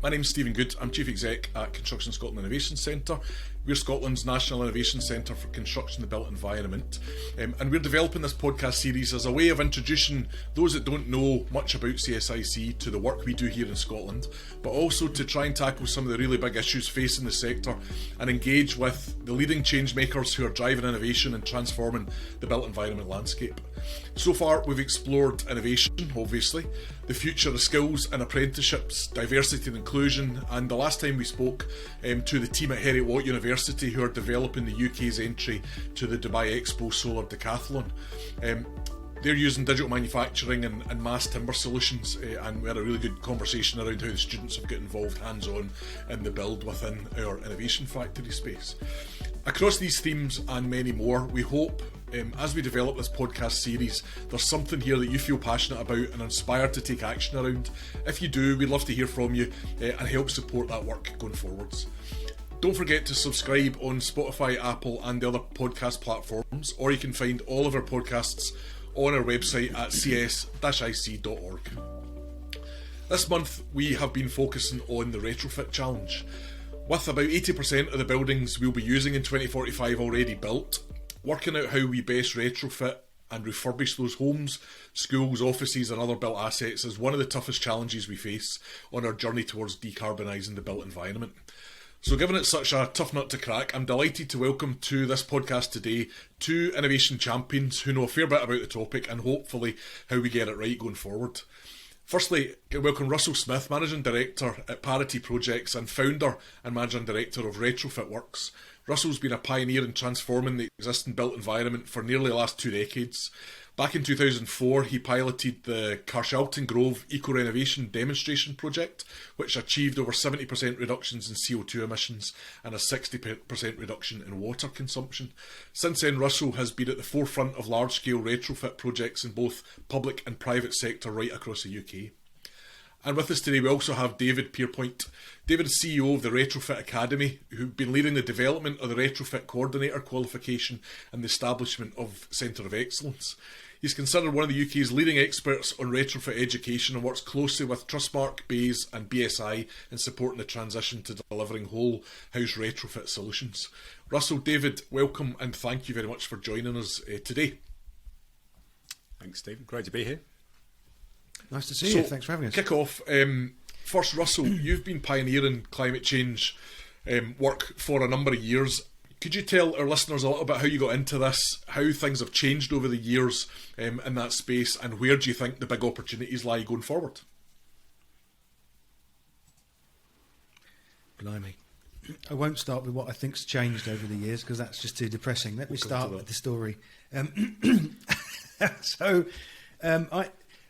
My name's Stephen Good. I'm Chief Exec at Construction Scotland Innovation Centre. We're Scotland's National Innovation Centre for Construction and the Built Environment. And we're developing this podcast series as a way of introducing those that don't know much about CSIC to the work we do here in Scotland, but also to try and tackle some of the really big issues facing the sector and engage with the leading change makers who are driving innovation and transforming the built environment landscape. So far, we've explored innovation, obviously, the future of skills and apprenticeships, diversity and inclusion, and the last time we spoke to the team at Heriot-Watt University who are developing the UK's entry to the Dubai Expo Solar Decathlon. They're using digital manufacturing and mass timber solutions, and we had a really good conversation around how the students have got involved hands-on in the build within our innovation factory space. Across these themes and many more, we hope as we develop this podcast series, there's something here that you feel passionate about and inspired to take action around. If you do, we'd love to hear from you and help support that work going forwards. Don't forget to subscribe on Spotify, Apple and the other podcast platforms, or you can find all of our podcasts on our website at cs-ic.org. This month we have been focusing on the Retrofit Challenge. With about 80% of the buildings we'll be using in 2045 already built, working out how we best retrofit and refurbish those homes, schools, offices and other built assets is one of the toughest challenges we face on our journey towards decarbonising the built environment. So given it's such a tough nut to crack, I'm delighted to welcome to this podcast today two innovation champions who know a fair bit about the topic and hopefully how we get it right going forward. Firstly, I welcome Russell Smith, Managing Director at Parity Projects and Founder and Managing Director of Retrofit Works. Russell's been a pioneer in transforming the existing built environment for nearly the last 2 decades. Back in 2004, he piloted the Carshalton Grove Eco-Renovation Demonstration Project, which achieved over 70% reductions in CO2 emissions and a 60% reduction in water consumption. Since then, Russell has been at the forefront of large-scale retrofit projects in both public and private sector right across the UK. And with us today we also have David Peerpoint. David is CEO of the Retrofit Academy, who's been leading the development of the Retrofit Coordinator qualification and the establishment of Centre of Excellence. He's considered one of the UK's leading experts on retrofit education and works closely with Trustmark, Bayes and BSI in supporting the transition to delivering whole house retrofit solutions. Russell, David, welcome and thank you very much for joining us today. Thanks, Stephen. Great to be here. Nice to see you. Thanks for having us. Kick off. First, Russell, you've been pioneering climate change work for a number of years. Could you tell our listeners a little bit how you got into this, how things have changed over the years in that space, and where do you think the big opportunities lie going forward? Blimey. I won't start with what I think's changed over the years because that's just too depressing. Let me start with the story.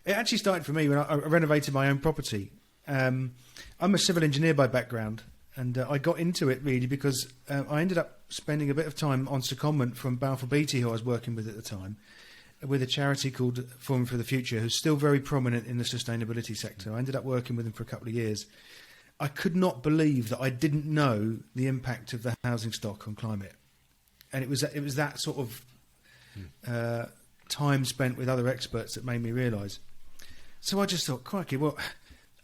It actually started for me when I renovated my own property. I'm a civil engineer by background, and I got into it really because I ended up spending a bit of time on secondment from Balfour Beatty, who I was working with at the time, with a charity called Forum for the Future, who's still very prominent in the sustainability sector. I ended up working with them for a couple of years. I could not believe that I didn't know the impact of the housing stock on climate. And it was that sort of time spent with other experts that made me realise. So I just thought, crikey, well,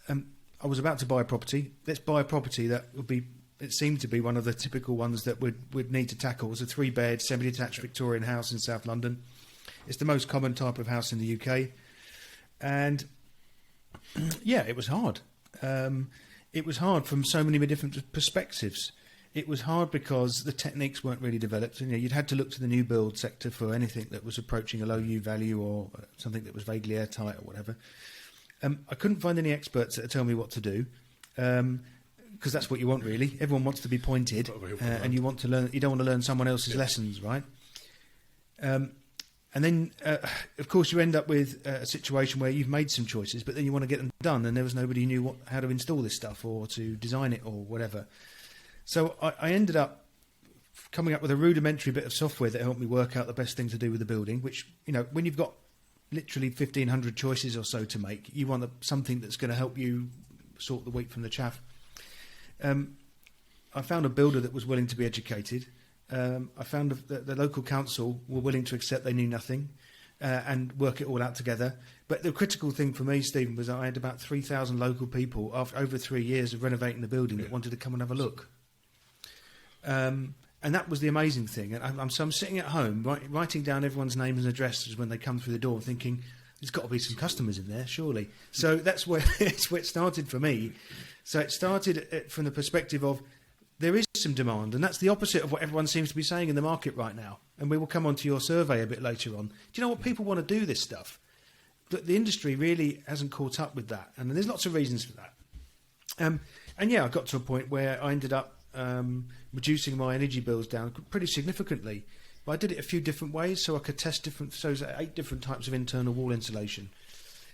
I was about to buy a property. Let's buy a property that would be, it seemed to be one of the typical ones that we'd need to tackle. It was a 3-bed, semi-detached Victorian house in South London. It's the most common type of house in the UK. And yeah, it was hard. It was hard from so many different perspectives. It was hard because the techniques weren't really developed. You know, you'd had to look to the new build sector for anything that was approaching a low U value or something that was vaguely airtight or whatever. I couldn't find any experts that would tell me what to do, because that's what you want really. Everyone wants to be pointed, and you want to learn. You don't want to learn someone else's lessons, right? And then, of course, you end up with a situation where you've made some choices, but then you want to get them done, and there was nobody who knew how to install this stuff or to design it or whatever. So I ended up coming up with a rudimentary bit of software that helped me work out the best thing to do with the building, which, you know, when you've got literally 1,500 choices or so to make, you want something that's going to help you sort the wheat from the chaff. I found a builder that was willing to be educated. I found that the local council were willing to accept they knew nothing. and work it all out together. But the critical thing for me, Stephen, was I had about 3,000 local people after over 3 years of renovating the building that wanted to come and have a look. And that was the amazing thing. And I'm sitting at home writing down everyone's names and addresses when they come through the door, thinking, there's got to be some customers in there, surely. So that's where, it's where it started for me. So it started from the perspective of there is some demand, and that's the opposite of what everyone seems to be saying in the market right now. And we will come on to your survey a bit later on. Do you know what? People want to do this stuff. But the industry really hasn't caught up with that. And there's lots of reasons for that. And yeah, I got to a point where I ended up reducing my energy bills down pretty significantly. But I did it a few different ways, so I could test so 8 different types of internal wall insulation.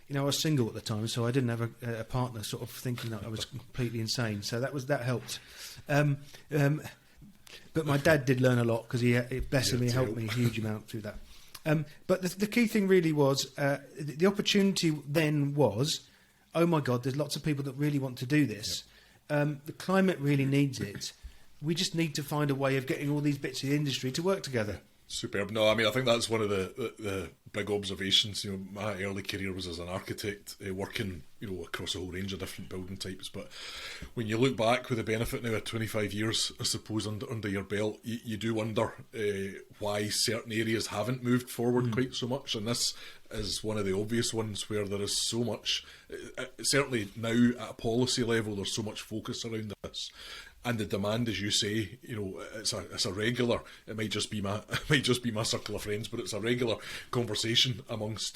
You know, I was single at the time, so I didn't have a partner sort of thinking that I was completely insane. So that helped. But my dad did learn a lot because he bless him, he helped me a huge amount through that. But the key thing really was the opportunity then was, oh my God, there's lots of people that really want to do this. The climate really needs it. We just need to find a way of getting all these bits of the industry to work together. Superb. No, I mean, I think that's one of the big observations. You know, my early career was as an architect, working, you know, across a whole range of different building types. But when you look back with the benefit now of 25 years, I suppose, under your belt, you do wonder why certain areas haven't moved forward quite so much. And this is one of the obvious ones where there is so much, certainly now at a policy level, there's so much focus around this. And the demand, as you say, you know, it's a regular. It might just be my circle of friends, but it's a regular conversation amongst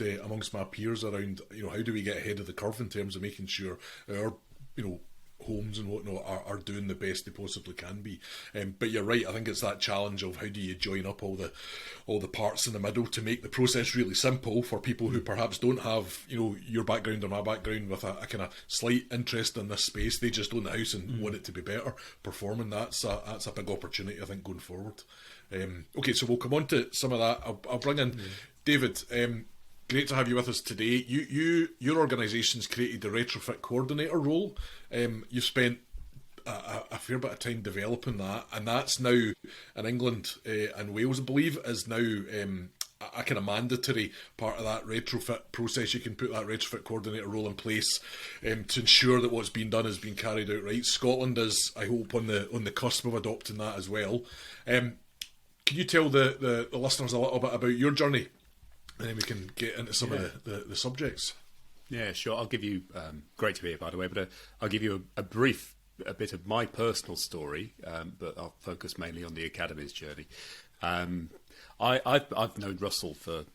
my peers around, you know, how do we get ahead of the curve in terms of making sure our, you know, homes and whatnot are doing the best they possibly can be. But you're right. I think it's that challenge of how do you join up all the parts in the middle to make the process really simple for people who perhaps don't have, you know, your background or my background with a kind of slight interest in this space. They just own the house and want it to be better performing. That's a big opportunity, I think, going forward. Okay, so we'll come on to some of that. I'll bring in David. Great to have you with us today. Your organisation's created the Retrofit Coordinator role. You've spent a fair bit of time developing that, and that's now in England and Wales, I believe, is now a kind of mandatory part of that retrofit process. You can put that Retrofit Coordinator role in place to ensure that what's being done is being carried out right. Scotland is, I hope, on the cusp of adopting that as well. Can you tell the listeners a little bit about your journey? And then we can get into some of the subjects. Yeah, sure. I'll give you, great to be here, by the way, but I'll give you a bit of my personal story, but I'll focus mainly on the Academy's journey. I've known Russell for,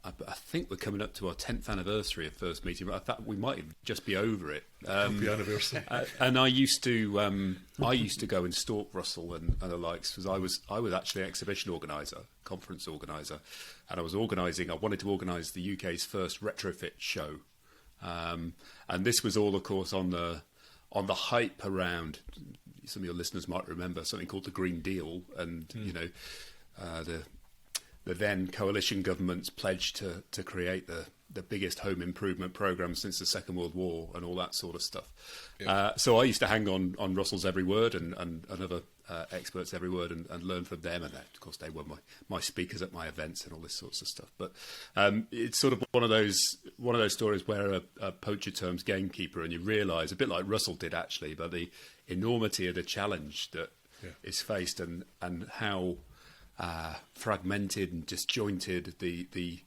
I think we're coming up to our 10th anniversary of first meeting. I thought we might just be over it. Happy anniversary. And I used to go and stalk Russell and the likes, because I was actually an exhibition organiser, conference organiser, and I wanted to organise the UK's first retrofit show. And this was all, of course, on the hype around, some of your listeners might remember, something called the Green Deal, and you know, the then coalition government's pledge to create the biggest home improvement programme since the Second World War and all that sort of stuff. Yeah. So I used to hang on Russell's every word and other experts' every word and learn from them. And of course, they were my speakers at my events and all this sorts of stuff. But it's sort of one of those stories where a poacher turns gamekeeper, and you realise, a bit like Russell did actually, but the enormity of the challenge that is faced and how fragmented and disjointed the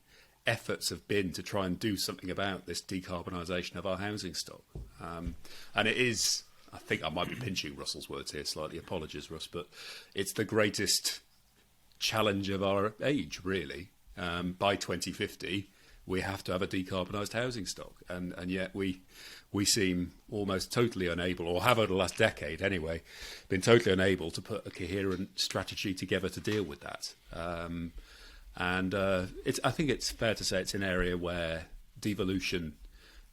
efforts have been to try and do something about this decarbonisation of our housing stock. And it is, I think I might be pinching Russell's words here slightly, apologies Russ, but it's the greatest challenge of our age, really. By 2050, we have to have a decarbonised housing stock, and yet we seem almost totally unable, or have over the last decade anyway, been totally unable to put a coherent strategy together to deal with that. I think it's fair to say it's an area where devolution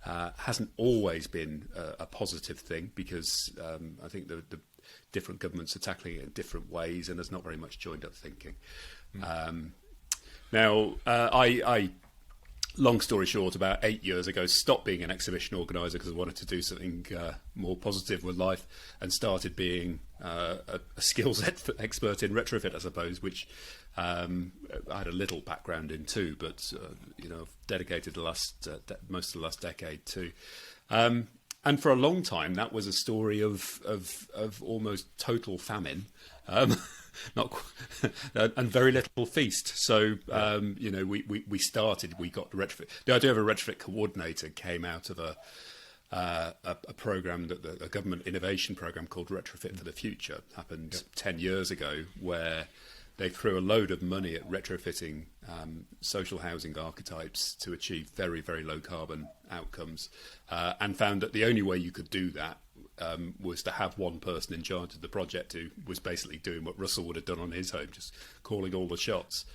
hasn't always been a positive thing, because I think the different governments are tackling it in different ways, and there's not very much joined up thinking. Now, I long story short, about 8 years ago, stopped being an exhibition organiser because I wanted to do something more positive with life, and started being a skills expert in retrofit, I suppose, which I had a little background in too, but I've dedicated most of the last decade to. And for a long time, that was a story of almost total famine, and very little feast. So we got retrofit. The idea of a retrofit coordinator came out of a program a government innovation program called Retrofit for the Future. Happened 10 years ago, where they threw a load of money at retrofitting social housing archetypes to achieve very, very low carbon outcomes, and found that the only way you could do that was to have one person in charge of the project who was basically doing what Russell would have done on his home, just calling all the shots.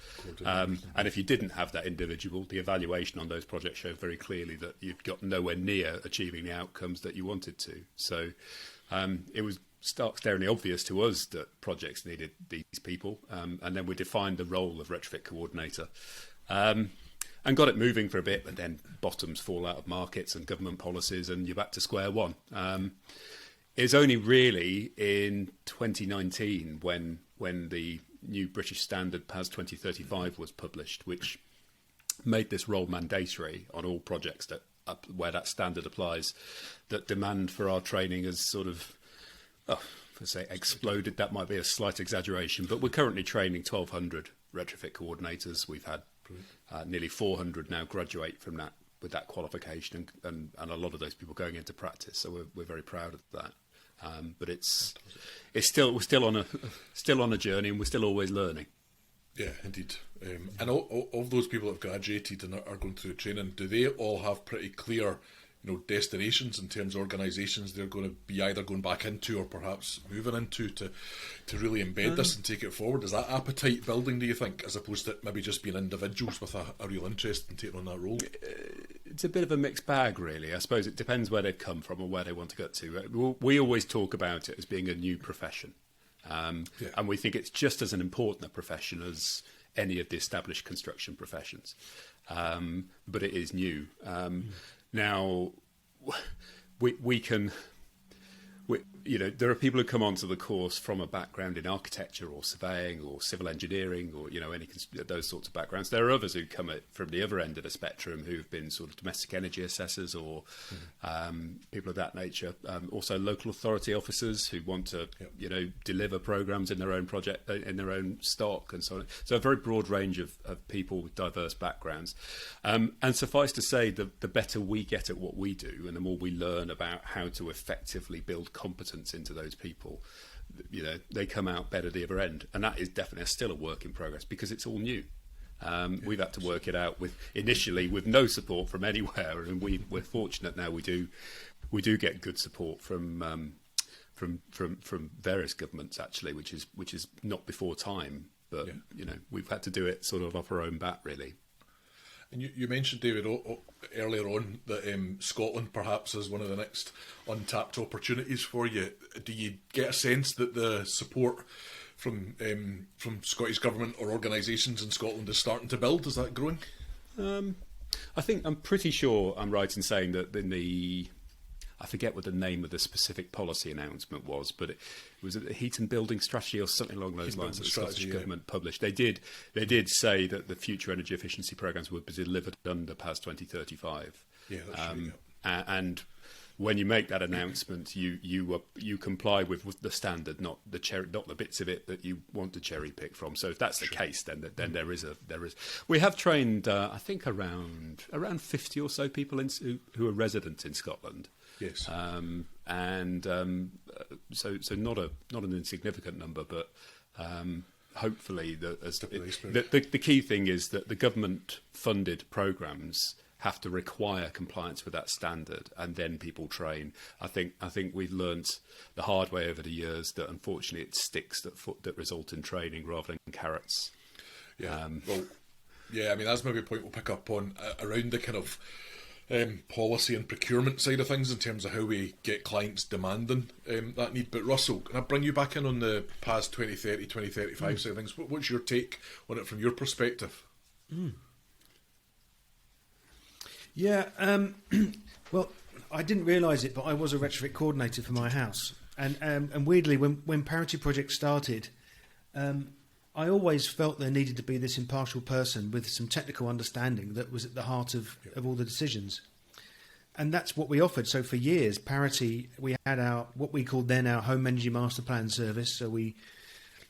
And if you didn't have that individual, the evaluation on those projects showed very clearly that you'd got nowhere near achieving the outcomes that you wanted to. So it was stark staringly obvious to us that projects needed these people, and then we defined the role of Retrofit Coordinator, and got it moving for a bit, but then bottoms fall out of markets and government policies, and you're back to square one. It's only really in 2019 when the new British standard PAS 2035 was published, which made this role mandatory on all projects where that standard applies, that demand for our training has sort of if I say exploded, that might be a slight exaggeration, but we're currently training 1,200 retrofit coordinators. We've had nearly 400 now graduate from that with that qualification, and a lot of those people going into practice. So we're very proud of that. But we're still on a journey, and we're still always learning. Yeah, indeed. And all of those people that have graduated and are going through training, do they all have pretty clear destinations in terms of organisations they're going to be either going back into or perhaps moving into to really embed this and take it forward? Is that appetite building, do you think, as opposed to maybe just being individuals with a real interest in taking on that role? It's a bit of a mixed bag, really. I suppose it depends where they've come from or where they want to get to. We always talk about it as being a new profession, and we think it's just as an important a profession as any of the established construction professions, but it is new. Now, there are people who come onto the course from a background in architecture or surveying or civil engineering or any those sorts of backgrounds. There are others who come from the other end of the spectrum who've been sort of domestic energy assessors or people of that nature. Also, local authority officers who want to deliver programs in their own project, in their own stock, and so on. So a very broad range of people with diverse backgrounds. And suffice to say, the better we get at what we do, and the more we learn about how to effectively build competence into those people, they come out better the other end, and that is definitely still a work in progress because it's all new. We've had to work it out initially with no support from anywhere, and we're fortunate now. We do get good support from various governments actually, which is not before time, but we've had to do it sort of off our own bat really. And you mentioned, David, earlier on that Scotland perhaps is one of the next untapped opportunities for you. Do you get a sense that the support from Scottish Government or organisations in Scotland is starting to build? Is that growing? I'm pretty sure I'm right in saying that I forget what the name of the specific policy announcement was, but it was a heat and building strategy or something along those lines that the Scottish Government published. They did say that the future energy efficiency programmes would be delivered under PAS 2035. Yeah, that's right. And when you make that announcement, you comply with the standard, not the bits of it that you want to cherry pick from. So if that's the case, then there is. We have trained, I think, around 50 or so people who are resident in Scotland. Yes. So not an insignificant number, but hopefully the key thing is that the government funded programmes have to require compliance with that standard, and then people train. I think we've learnt the hard way over the years that unfortunately it's sticks that result in training rather than carrots. Yeah. I mean that's maybe a point we'll pick up on around the kind of policy and procurement side of things in terms of how we get clients demanding that need. But Russell, can I bring you back in on the PAS 2030, 2035 side of things? What's your take on it from your perspective? Yeah, well, I didn't realise it, but I was a retrofit coordinator for my house. And weirdly, when Parity Projects started, I always felt there needed to be this impartial person with some technical understanding that was at the heart of all the decisions. And that's what we offered. So for years, Parity, we had what we called then our Home Energy Master Plan service. So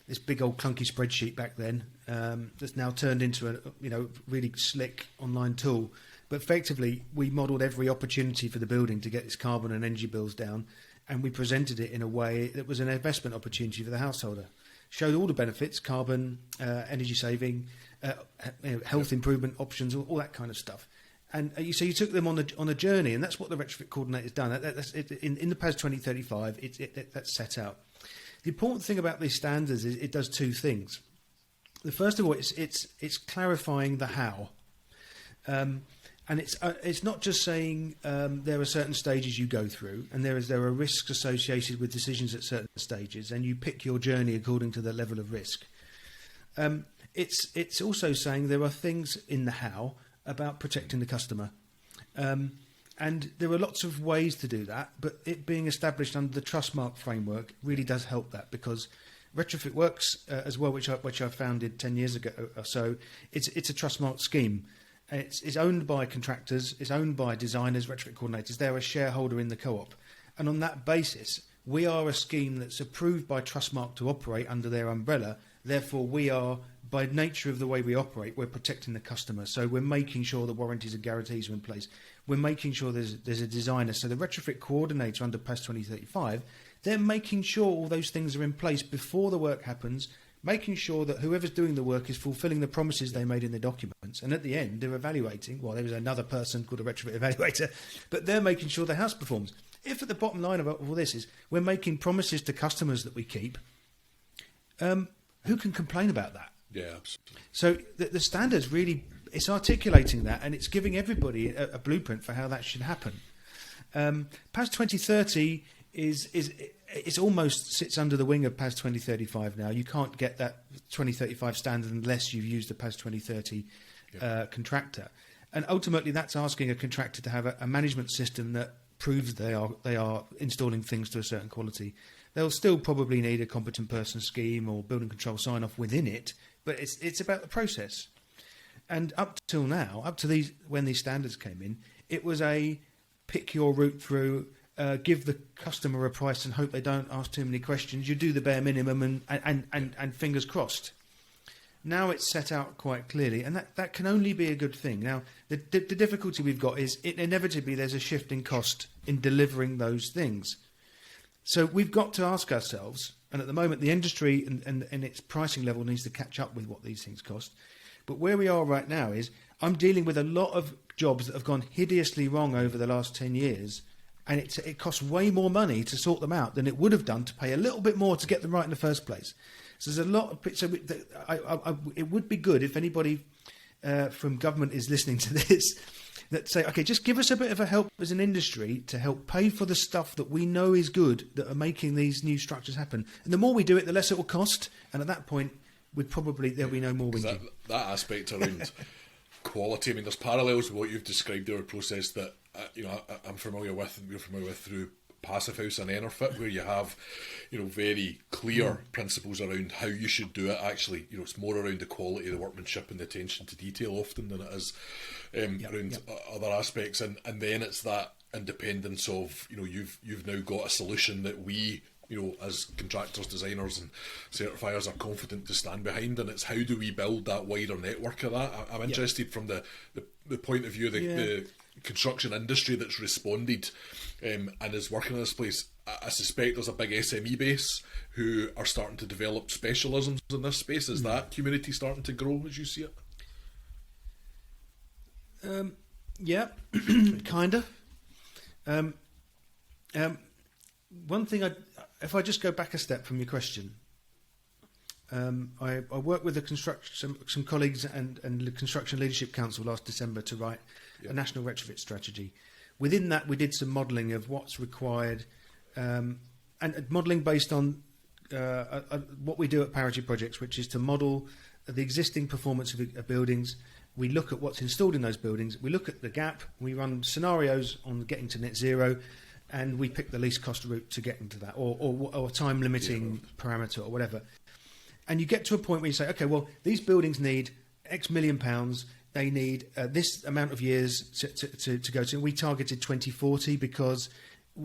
this big old clunky spreadsheet back then, that's now turned into a really slick online tool. But effectively, we modelled every opportunity for the building to get its carbon and energy bills down, and we presented it in a way that was an investment opportunity for the householder. Showed all the benefits, carbon, energy saving, health improvement options, all that kind of stuff. And so you took them on a journey, and that's what the Retrofit Coordinator's done. In the PAS 2035, that's set out. The important thing about these standards is it does two things. The first of all, it's clarifying the how, and it's not just saying there are certain stages you go through, and there are risks associated with decisions at certain stages, and you pick your journey according to the level of risk. It's also saying there are things in the how about protecting the customer. And there are lots of ways to do that, but it being established under the Trustmark framework really does help that, because Retrofit Works as well, which I founded 10 years ago or so, it's a Trustmark scheme. It's owned by contractors, it's owned by designers, retrofit coordinators. They're a shareholder in the co-op. And on that basis, we are a scheme that's approved by Trustmark to operate under their umbrella. Therefore, we are, by nature of the way we operate, we're protecting the customer. So we're making sure the warranties and guarantees are in place. We're making sure there's a designer. So the Retrofit Coordinator under PAS 2035, they're making sure all those things are in place before the work happens, making sure that whoever's doing the work is fulfilling the promises they made in the documents. And at the end, they're evaluating. Well, there was another person called a retrofit evaluator, but they're making sure the house performs. If at the bottom line of all this is we're making promises to customers that we keep, who can complain about that? Yeah, absolutely. So the standards really, it's articulating that, and it's giving everybody a blueprint for how that should happen. PAS 2030 it's almost sits under the wing of PAS 2035 now. You can't get that 2035 standard unless you've used the PAS 2030 contractor. And ultimately that's asking a contractor to have a management system that proves they are installing things to a certain quality. They'll still probably need a competent person scheme or building control sign-off within it, but it's about the process. And up till now, when these standards came in, it was a pick your route through, give the customer a price and hope they don't ask too many questions. You do the bare minimum and fingers crossed. Now it's set out quite clearly, and that can only be a good thing. Now, the difficulty we've got is inevitably there's a shift in cost in delivering those things. So we've got to ask ourselves, and at the moment the industry and its pricing level needs to catch up with what these things cost. But where we are right now is I'm dealing with a lot of jobs that have gone hideously wrong over the last 10 years, and it costs way more money to sort them out than it would have done to pay a little bit more to get them right in the first place. So there's a lot of... So it would be good if anybody from government is listening to this that say, okay, just give us a bit of a help as an industry to help pay for the stuff that we know is good that are making these new structures happen. And the more we do it, the less it will cost. And at that point, there'll be no more whinging. That aspect around quality, I mean, there's parallels with what you've described in our process that I'm familiar with, and we're familiar with through Passive House and Enerfit, where you have, very clear principles around how you should do it. Actually, it's more around the quality of the workmanship and the attention to detail often than it is around other aspects. And then it's that independence of, you've now got a solution that we, as contractors, designers and certifiers are confident to stand behind, and it's how do we build that wider network of that. I'm interested from the point of view of the construction industry that's responded and is working in this place. I suspect there's a big SME base who are starting to develop specialisms in this space. Is that community starting to grow as you see it? Yeah, kind of. One thing, if I just go back a step from your question, I worked with some colleagues and the Construction Leadership Council last December to write a national retrofit strategy. Within that, we did some modelling of what's required, and modelling based on what we do at Parity Projects, which is to model the existing performance of buildings. We look at what's installed in those buildings. We look at the gap. We run scenarios on getting to net zero, and we pick the least cost route to getting to that, or time limiting parameter or whatever. and you get to a point where you say, okay, well, these buildings need X million pounds. They need this amount of years to go to. We targeted 2040 because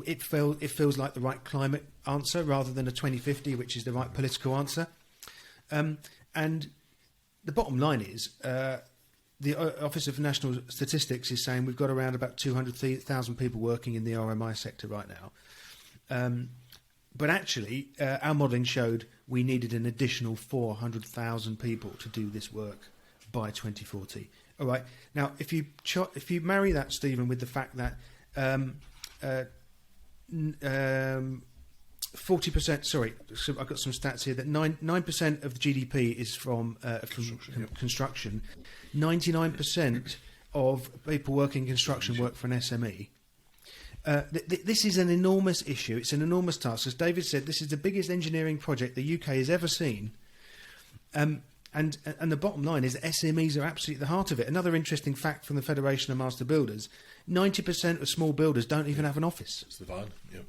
it feels like the right climate answer rather than a 2050, which is the right political answer. And the bottom line is the Office of National Statistics is saying we've got around about 200,000 people working in the RMI sector right now. But actually, our modelling showed we needed an additional 400,000 people to do this work by 2040. All right. Now, if you marry that, Stephen, with the fact that 40%. Sorry, so I've got some stats here. That 9% of the GDP is from construction. 99% of people working in construction work for an SME. This is an enormous issue. It's an enormous task. As David said, this is the biggest engineering project the UK has ever seen. And the bottom line is that SMEs are absolutely at the heart of it. Another interesting fact from the Federation of Master Builders, 90% of small builders don't even have an office. It's the van, yep.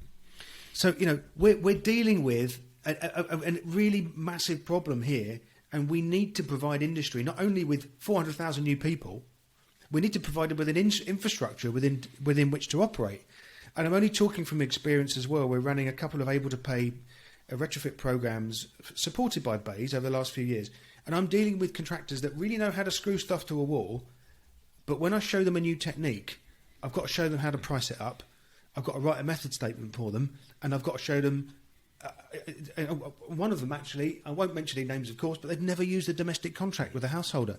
So, we're dealing with a really massive problem here, and we need to provide industry not only with 400,000 new people, we need to provide it with an infrastructure within which to operate. And I'm only talking from experience as well. We're running a couple of able-to-pay retrofit programs supported by BAYS over the last few years. And I'm dealing with contractors that really know how to screw stuff to a wall, but when I show them a new technique, I've got to show them how to price it up. I've got to write a method statement for them, and I've got to show them. One of them, actually, I won't mention any names, of course, but they'd never used a domestic contract with a householder.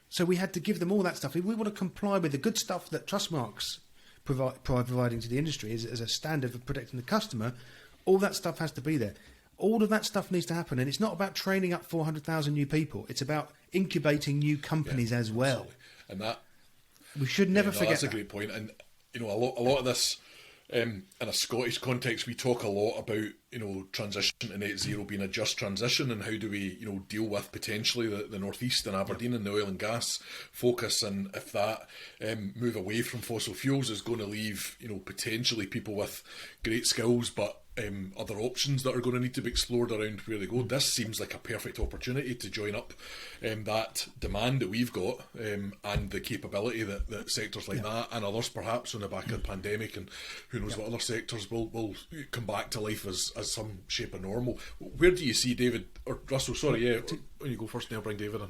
So we had to give them all that stuff. If we want to comply with the good stuff that Trustmark's providing to the industry as a standard for protecting the customer, all that stuff has to be there. All of that stuff needs to happen, and it's not about training up 400,000 new people. It's about incubating new companies as well. Absolutely. And that we should never forget. That's a great point. And a lot of this, in a Scottish context, we talk a lot about transition to net zero being a just transition, and how do we deal with potentially the northeast and Aberdeen and the oil and gas focus, and if that move away from fossil fuels is going to leave potentially people with great skills but other options that are going to need to be explored around where they go. This seems like a perfect opportunity to join up that demand that we've got and the capability that sectors like that and others perhaps on the back of the pandemic, and who knows what other sectors will come back to life as some shape of normal. Where do you see, David, or Russell, sorry, when you go first, I'll bring David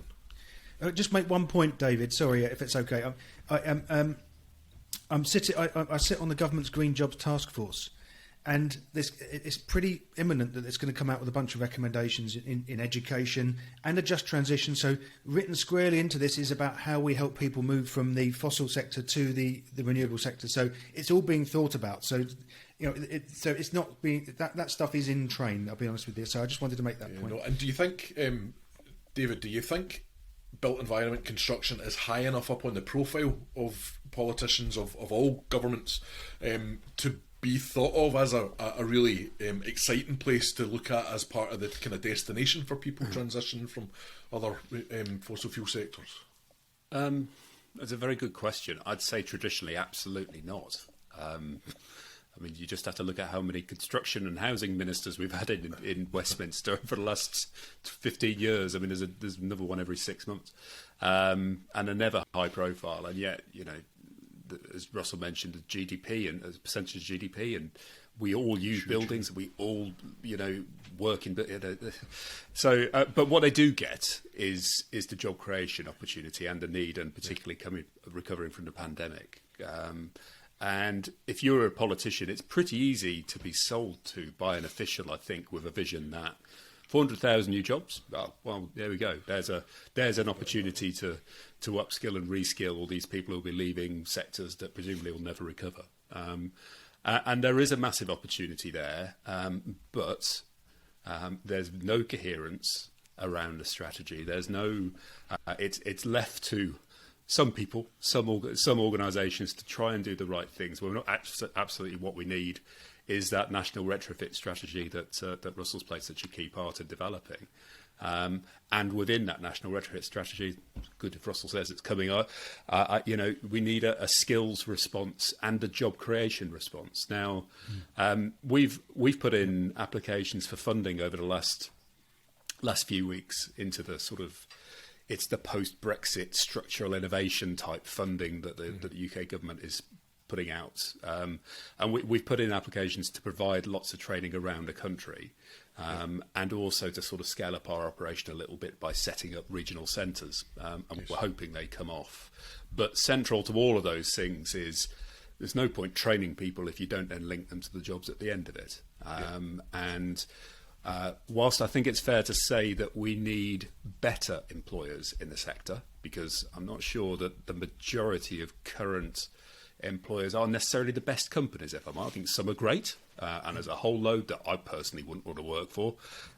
in. Just make one point, David, sorry, if it's okay. I sit on the government's Green Jobs Task Force, and it's pretty imminent that it's going to come out with a bunch of recommendations in education and a just transition. So written squarely into this is about how we help people move from the fossil sector to the renewable sector. So it's all being thought about. So so it's not being that stuff is in train. I'll be honest with you. So I just wanted to make that point. And do you think, David? Do you think built environment construction is high enough up on the profile of politicians of all governments to be thought of as a really exciting place to look at as part of the kind of destination for people transitioning from other fossil fuel sectors? That's a very good question. I'd say traditionally, absolutely not. I mean, you just have to look at how many construction and housing ministers we've had in Westminster for the last 15 years. I mean, there's another one every 6 months, and they're never high profile. And yet, as Russell mentioned, the GDP and as a percentage of GDP, and we all use buildings, and we all, work in. So, but what they do get is the job creation opportunity and the need, and particularly recovering from the pandemic. And if you're a politician, it's pretty easy to be sold to by an official, I think, with a vision that 400,000 new jobs. Well, there we go. There's an opportunity to upskill and reskill all these people who'll be leaving sectors that presumably will never recover. And there is a massive opportunity there, but there's no coherence around the strategy. There's no. It's left to some people, some organisations to try and do the right things. Well, not absolutely what we need is that national retrofit strategy that Russell's played such a key part in developing. And within that national retrofit strategy, good if Russell says it's coming up, we need a skills response and a job creation response. Now, we've put in applications for funding over the last last few weeks into the sort of, it's the post-Brexit structural innovation type funding that the UK government is putting out. And we've put in applications to provide lots of training around the country, and also to sort of scale up our operation a little bit by setting up regional centres. And we're hoping they come off. But central to all of those things is there's no point training people if you don't then link them to the jobs at the end of it. And whilst I think it's fair to say that we need better employers in the sector, because I'm not sure that the majority of current employers are necessarily the best companies, if I'm honest. I think some are great, and there's a whole load that I personally wouldn't want to work for.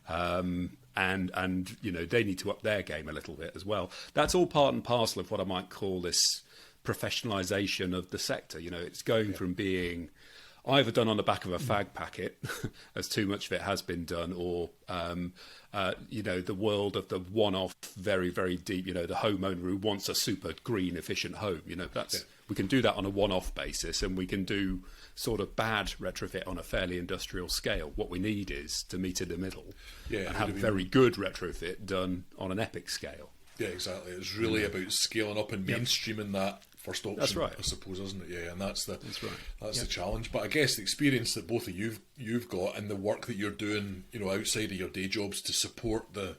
And you know, they need to up their game a little bit as well. That's all part and parcel of what I might call this professionalisation of the sector. You know, it's going from being either done on the back of a fag packet, as too much of it has been done, or, you know, the world of the one-off, very, very deep, you know, the homeowner who wants a super green, efficient home. You know, that's we can do that on a one-off basis, and we can do sort of bad retrofit on a fairly industrial scale. What we need is to meet in the middle and have very good retrofit done on an epic scale. Yeah, exactly. It's really about scaling up and mainstreaming that first option. That's right, I suppose, isn't it? Yeah, and that's the challenge. But I guess the experience that both of you've got, and the work that you're doing, you know, outside of your day jobs to support the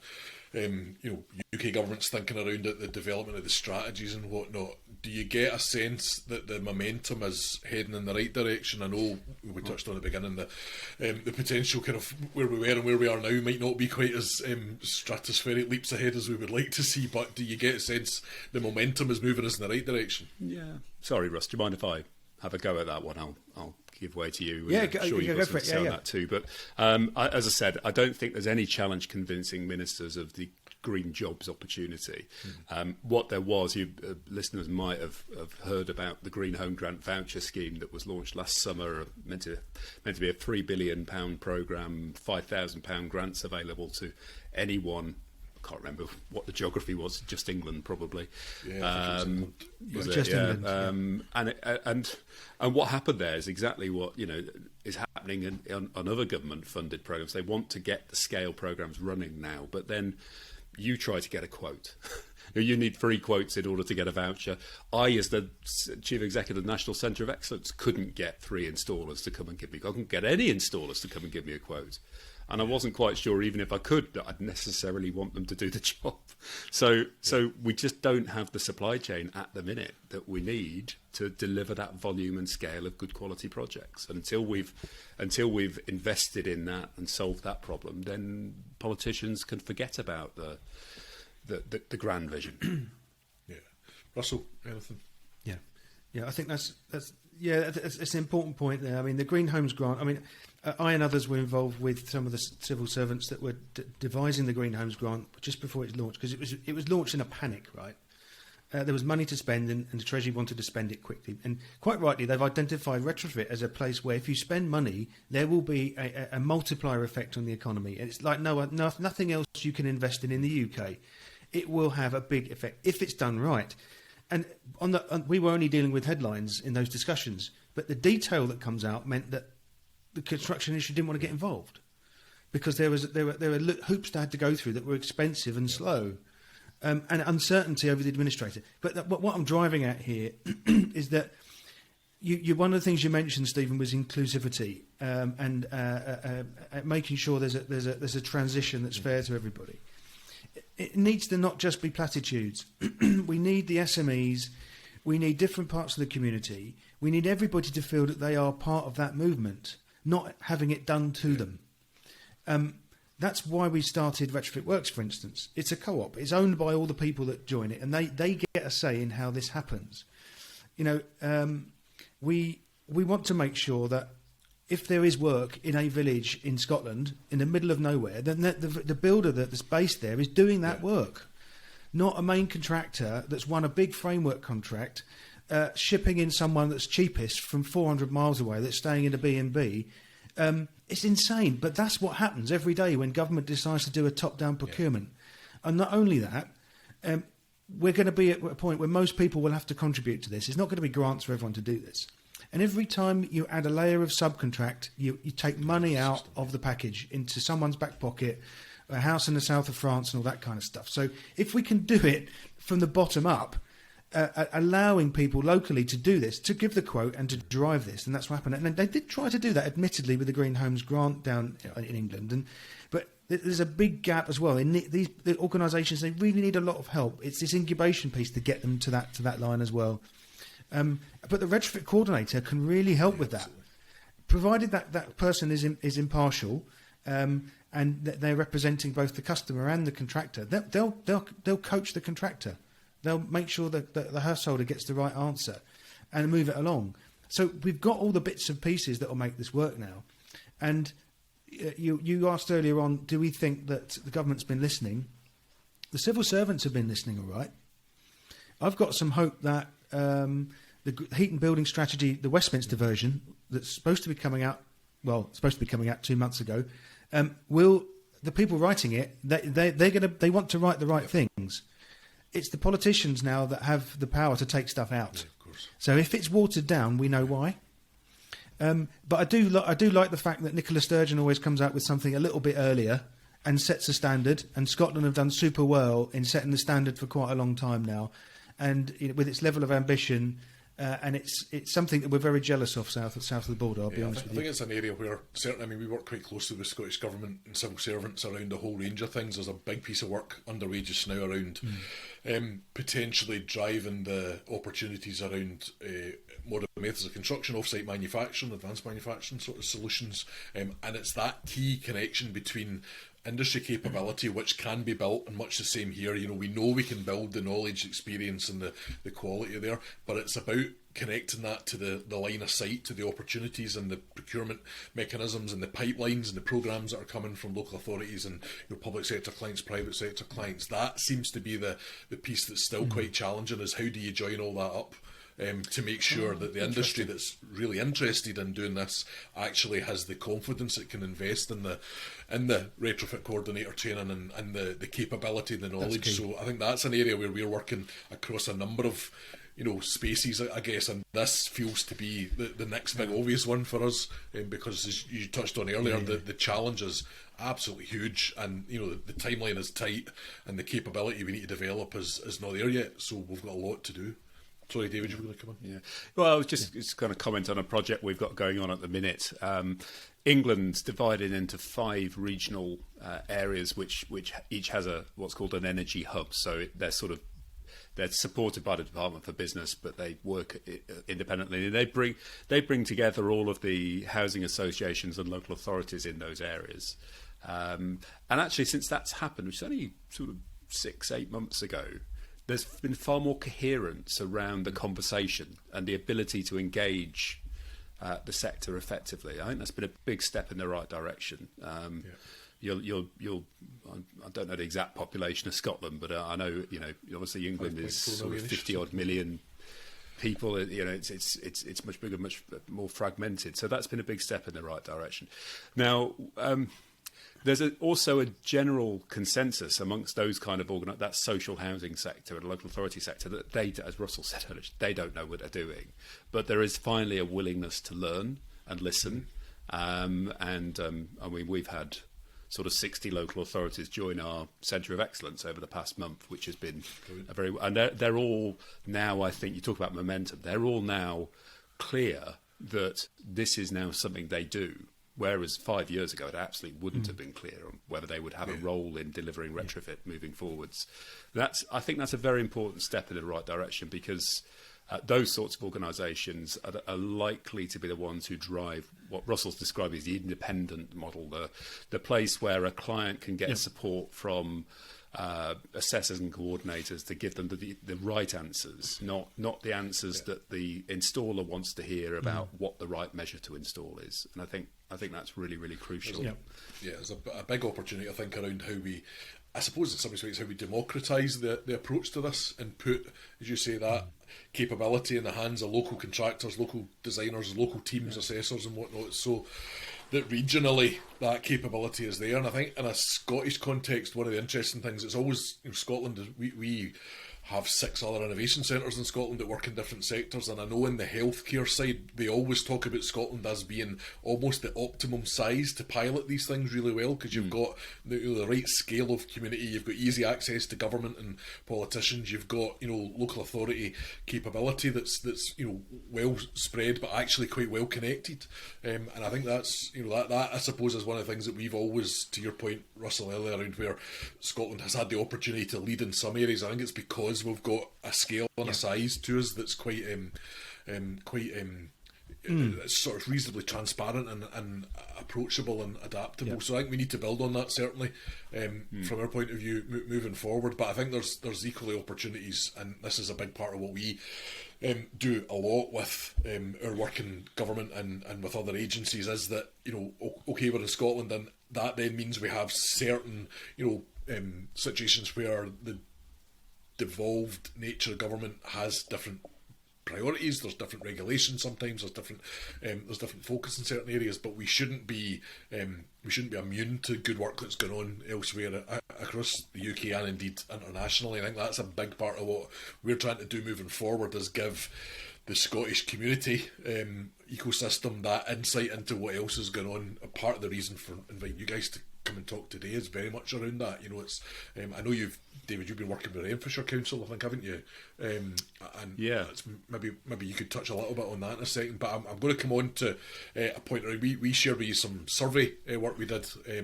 you know, UK government's thinking around the development of the strategies and whatnot. Do you get a sense that the momentum is heading in the right direction? I know we touched on at the beginning the potential kind of where we were and where we are now might not be quite as stratospheric leaps ahead as we would like to see, but do you get a sense the momentum is moving us in the right direction? Yeah. Sorry, Russ, do you mind if I have a go at that one? I'll give way to you. Yeah, I'm sure you got go for it. Yeah. That too. But as I said, I don't think there's any challenge convincing ministers of the green jobs opportunity. What there was, you listeners might have heard about the Green Home Grant Voucher Scheme that was launched last summer, meant to be a £3 billion programme, £5,000 grants available to anyone. I can't remember what the geography was, just England probably. Yeah, was just it? England. And what happened there is exactly what, you know, is happening on other government funded programmes. They want to get the scale programmes running now, but then you try to get a quote. You need 3 quotes in order to get a voucher. I, as the Chief Executive of the National Centre of Excellence, couldn't get 3 installers to come and give me. I couldn't get any installers to come and give me a quote. And I wasn't quite sure, even if I could, that I'd necessarily want them to do the job. So we just don't have the supply chain at the minute that we need to deliver that volume and scale of good quality projects. And until we've invested in that and solved that problem, then politicians can forget about the grand vision. Yeah, Russell, anything? Yeah. I think that's an important point there. I mean, the Green Homes Grant. I mean, I and others were involved with some of the civil servants that were devising the Green Homes Grant just before it launched, because it was launched in a panic, right? There was money to spend, and the Treasury wanted to spend it quickly. And quite rightly, they've identified retrofit as a place where if you spend money, there will be a multiplier effect on the economy. And it's like nothing else you can invest in the UK. It will have a big effect if it's done right. And we were only dealing with headlines in those discussions, but the detail that comes out meant that the construction industry didn't want to get involved because there were hoops they had to go through that were expensive and slow. And uncertainty over the administrator. But what I'm driving at here is that one of the things you mentioned, Stephen, was inclusivity and making sure there's a transition that's fair to everybody. It needs to not just be platitudes. We need the SMEs. We need different parts of the community. We need everybody to feel that they are part of that movement, not having it done to them. That's why we started Retrofit Works, for instance. It's a co-op. It's owned by all the people that join it, and they get a say in how this happens. You know, we want to make sure that if there is work in a village in Scotland, in the middle of nowhere, then the builder that's based there is doing that work, not a main contractor that's won a big framework contract, shipping in someone that's cheapest from 400 miles away that's staying in a B&B. It's insane, but that's what happens every day when government decides to do a top-down procurement. And not only that, we're going to be at a point where most people will have to contribute to this. It's not going to be grants for everyone to do this. And every time you add a layer of subcontract, you take money out of the package into someone's back pocket, a house in the south of France and all that kind of stuff. So if we can do it from the bottom up, allowing people locally to do this, to give the quote and to drive this, and that's what happened. And they did try to do that, admittedly, with the Green Homes Grant down in England. But there's a big gap as well. The organisations, they really need a lot of help. It's this incubation piece to get them to that line as well. But the Retrofit Coordinator can really help with that, provided that person is impartial and they're representing both the customer and the contractor. They'll coach the contractor. They'll make sure that the householder gets the right answer and move it along. So we've got all the bits and pieces that will make this work now. And you asked earlier on, do we think that the government's been listening? The civil servants have been listening, all right. I've got some hope that the heat and building strategy, the Westminster version, that's supposed to be coming out 2 months ago, the people writing it, they want to write the right things. It's the politicians now that have the power to take stuff out. Yeah, of course. So if it's watered down, we know why. But I do like the fact that Nicola Sturgeon always comes out with something a little bit earlier and sets a standard. And Scotland have done super well in setting the standard for quite a long time now, and with its level of ambition. And it's something that we're very jealous of south of the border. I'll be honest with you. I think it's an area where certainly, we work quite closely with Scottish Government and civil servants around a whole range of things. There's a big piece of work underway just now around potentially driving the opportunities around modern methods of construction, off-site manufacturing, advanced manufacturing sort of solutions, and it's that key connection between industry capability, which can be built, and much the same here. We know we can build the knowledge, experience and the quality there, but it's about connecting that to the line of sight, to the opportunities and the procurement mechanisms and the pipelines and the programmes that are coming from local authorities and public sector clients, private sector clients. That seems to be the piece that's still quite challenging, is how do you join all that up to make sure that the industry that's really interested in doing this actually has the confidence it can invest in the retrofit coordinator training and the capability, the knowledge. So I think that's an area where we're working across a number of spaces, I guess, and this feels to be the next big obvious one for us, because as you touched on earlier, the challenge is absolutely huge, and the timeline is tight, and the capability we need to develop is not there yet. So we've got a lot to do. Sorry, David, you were going to come on? Yeah. Well, I was just going to comment on a project we've got going on at the minute. England's divided into 5 regional areas, which each has what's called an energy hub. So they're supported by the Department for Business, but they work independently. They bring together all of the housing associations and local authorities in those areas. And actually, since that's happened, which is only sort of 6-8 months ago, there's been far more coherence around the conversation and the ability to engage the sector effectively. I think that's been a big step in the right direction. You'll I don't know the exact population of Scotland, but I know obviously England is sort of 50 odd million people. It's much bigger, much more fragmented. So that's been a big step in the right direction. Now. There's also a general consensus amongst those kind of that social housing sector and local authority sector that they, as Russell said earlier, they don't know what they're doing. But there is finally a willingness to learn and listen. I mean, we've had sort of 60 local authorities join our Centre of Excellence over the past month, which has been and they're all now, I think, you talk about momentum, they're all now clear that this is now something they do. Whereas 5 years ago, it absolutely wouldn't have been clear on whether they would have a role in delivering retrofit moving forwards. I think that's a very important step in the right direction, because those sorts of organisations are likely to be the ones who drive what Russell's described as the independent model, the place where a client can get support from assessors and coordinators to give them the right answers, not the answers that the installer wants to hear about what the right measure to install is. And I think that's really, really crucial. There's a big opportunity, I think, around how we, I suppose in some respects, how we democratise the approach to this and put, as you say, that capability in the hands of local contractors, local designers, local teams, assessors and whatnot, so that regionally that capability is there. And I think in a Scottish context, one of the interesting things, it's always, Scotland, we have 6 other innovation centres in Scotland that work in different sectors, and I know in the healthcare side they always talk about Scotland as being almost the optimum size to pilot these things really well, because you've got the right scale of community, you've got easy access to government and politicians, you've got local authority capability that's well spread but actually quite well connected, and I think that's that I suppose is one of the things that we've always, to your point, Russell, earlier, around where Scotland has had the opportunity to lead in some areas. I think it's because we've got a scale and a size to us that's quite sort of reasonably transparent and approachable and adaptable. So I think we need to build on that, certainly, from our point of view, moving forward. But I think there's equally opportunities, and this is a big part of what we do a lot with our work in government and with other agencies, is that okay, we're in Scotland, and that then means we have certain situations where the devolved nature of government has different priorities, there's different regulations, sometimes there's different focus in certain areas, but we shouldn't be immune to good work that's going on elsewhere across the UK and indeed internationally. I think that's a big part of what we're trying to do moving forward, is give the Scottish community ecosystem that insight into what else is going on. A part of the reason for inviting you guys to come and talk today is very much around that. It's I know David, you've been working with the Renfrewshire Council, I think, haven't you? And it's maybe you could touch a little bit on that in a second. But I'm going to come on to a point where we shared with you some survey work we did a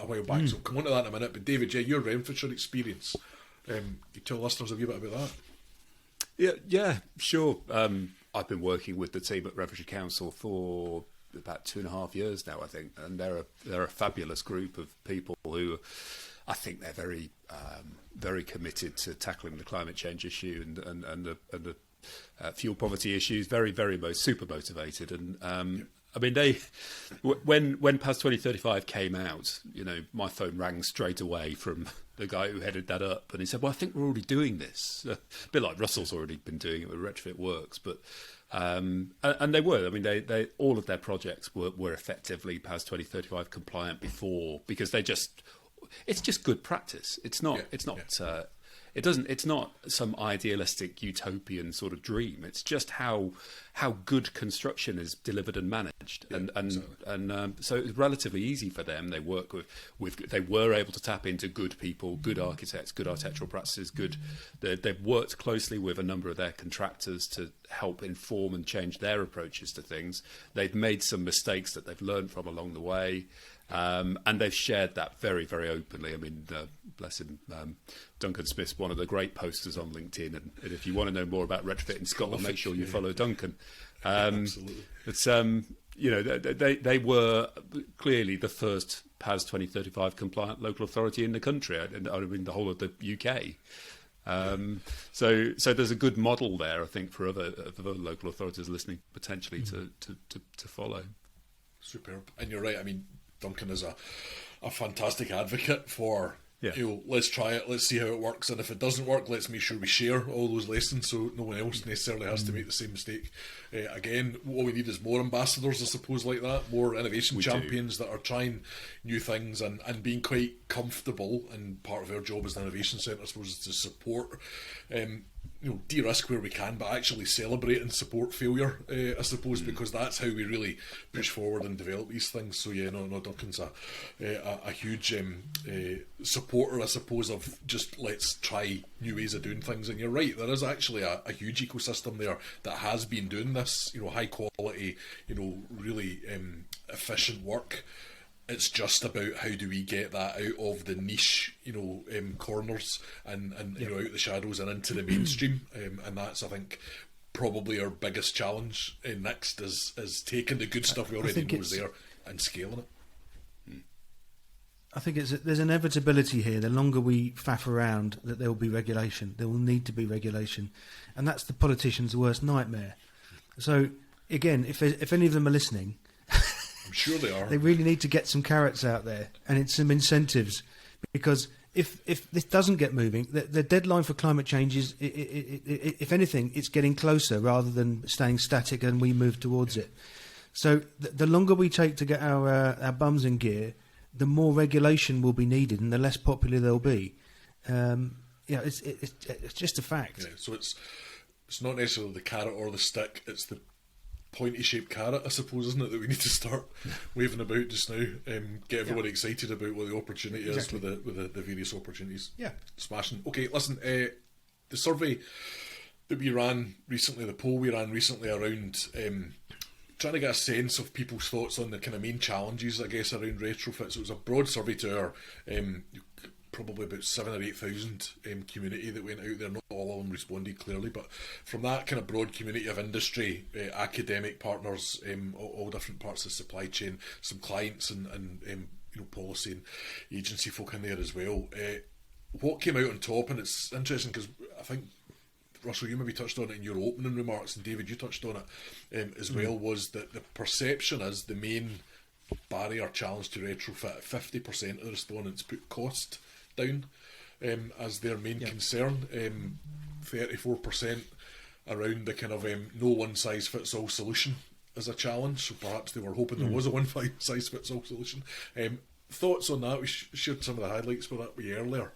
while back. So come on to that in a minute. But David, your Renfrewshire experience, you tell listeners a wee bit about that. Yeah, sure. I've been working with the team at Renfrewshire Council for about 2.5 years now, I think, and they're a fabulous group of people who, I think, they're very very committed to tackling the climate change issue and the fuel poverty issues. Very, very super motivated. And I mean, when PAS 2035 came out, my phone rang straight away from the guy who headed that up, and he said, "Well, I think we're already doing this." A bit like Russell's already been doing it with Retrofit Works, but and they were. I mean, they all of their projects were effectively PAS 2035 compliant before, because it's just good practice. It's not some idealistic utopian sort of dream. It's just how good construction is delivered and managed, so it was relatively easy for them. They work they were able to tap into good people, good architects, good architectural practices. They've worked closely with a number of their contractors to help inform and change their approaches to things. They've made some mistakes that they've learned from along the way. And they've shared that very, very openly. I mean, bless him, Duncan Smith's one of the great posters on LinkedIn. And if you want to know more about retrofit in Scotland, make sure you follow Duncan. Absolutely. It's they were clearly the first PAS 2035 compliant local authority in the country. I mean, the whole of the UK. So there's a good model there, I think, for other local authorities listening potentially to follow. Superb. And you're right. I mean, Duncan is a fantastic advocate for, let's try it, let's see how it works, and if it doesn't work, let's make sure we share all those lessons so no one else necessarily has to make the same mistake again. What we need is more ambassadors, I suppose, like that, more innovation champions that are trying new things and being quite comfortable. And part of our job as an innovation centre, I suppose, is to support de-risk where we can, but actually celebrate and support failure, I suppose, because that's how we really push forward and develop these things. So Duncan's a huge supporter, I suppose, of just let's try new ways of doing things. And you're right, there is actually a huge ecosystem there that has been doing this, high quality, really efficient work. It's just about how do we get that out of the niche, corners and out the shadows and into the mainstream. And that's, I think, probably our biggest challenge next is taking the good stuff we already know is there and scaling it. I think there's an inevitability here. The longer we faff around, that there will be regulation. There will need to be regulation. And that's the politicians' worst nightmare. So, again, if any of them are listening, I'm sure they are. They really need to get some carrots out there and some incentives, because if this doesn't get moving, the deadline for climate change is, if anything, it's getting closer rather than staying static, and we move towards it. So the longer we take to get our bums in gear, the more regulation will be needed and the less popular they'll be. it's just a fact. Yeah, so it's not necessarily the carrot or the stick, it's the pointy shaped carrot, I suppose, isn't it, that we need to start waving about just now, get everybody excited about what the opportunity is with the various opportunities. Yeah. Smashing. Okay, listen, the survey that we ran recently, the poll we ran recently around trying to get a sense of people's thoughts on the kind of main challenges, I guess, around retrofit. So it was a broad survey to our probably about 7,000 or 8,000 community that went out there. Not all of them responded clearly, but from that kind of broad community of industry, academic partners, all different parts of the supply chain, some clients and policy and agency folk in there as well. What came out on top, and it's interesting because I think, Russell, you maybe touched on it in your opening remarks, and David, you touched on it as well, was that the perception is the main barrier challenge to retrofit. 50% of the respondents put cost down as their main concern. 34% around the kind of no one-size-fits-all solution as a challenge. So perhaps they were hoping there was a one-size-fits-all solution. Thoughts on that? We shared some of the highlights for that earlier.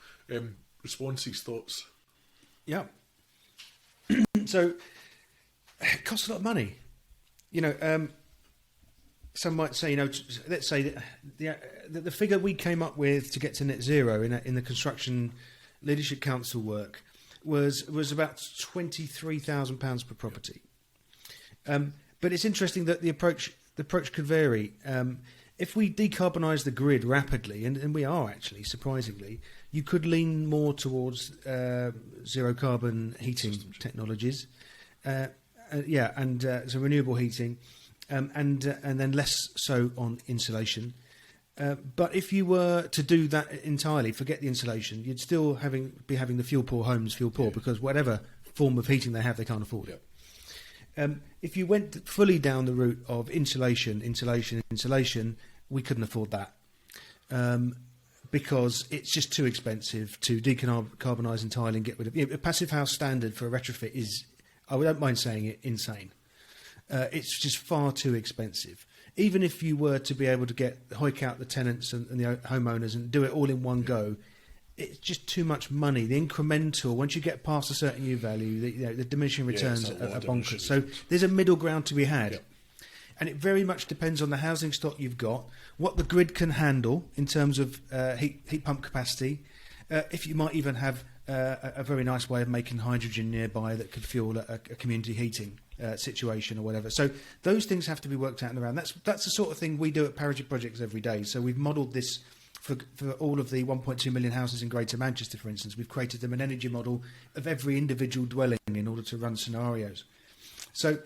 Responses, thoughts? Yeah. So it costs a lot of money. Some might say, let's say that the figure we came up with to get to net zero in the Construction Leadership Council work was about £23,000 per property. But it's interesting that the approach could vary. If we decarbonise the grid rapidly, and we are actually, surprisingly, you could lean more towards zero carbon heating technologies, so renewable heating, and then less so on insulation. But if you were to do that entirely, forget the insulation, you'd still be having the fuel poor homes fuel poor because whatever form of heating they have, they can't afford it. If you went fully down the route of insulation, we couldn't afford that. Because it's just too expensive to decarbonise entirely and get rid of a passive house standard for a retrofit is, I don't mind saying it, insane. It's just far too expensive. Even if you were to be able to hike out the tenants and the homeowners and do it all in one go, it's just too much money. The incremental, once you get past a certain U value, the diminishing returns are bonkers. So there's a middle ground to be had. And it very much depends on the housing stock you've got, what the grid can handle in terms of heat pump capacity. If you might even have a very nice way of making hydrogen nearby that could fuel a community heating situation or whatever. So those things have to be worked out and around. That's the sort of thing we do at Parity Projects every day. So we've modelled this for all of the 1.2 million houses in Greater Manchester, for instance. We've created them an energy model of every individual dwelling in order to run scenarios. So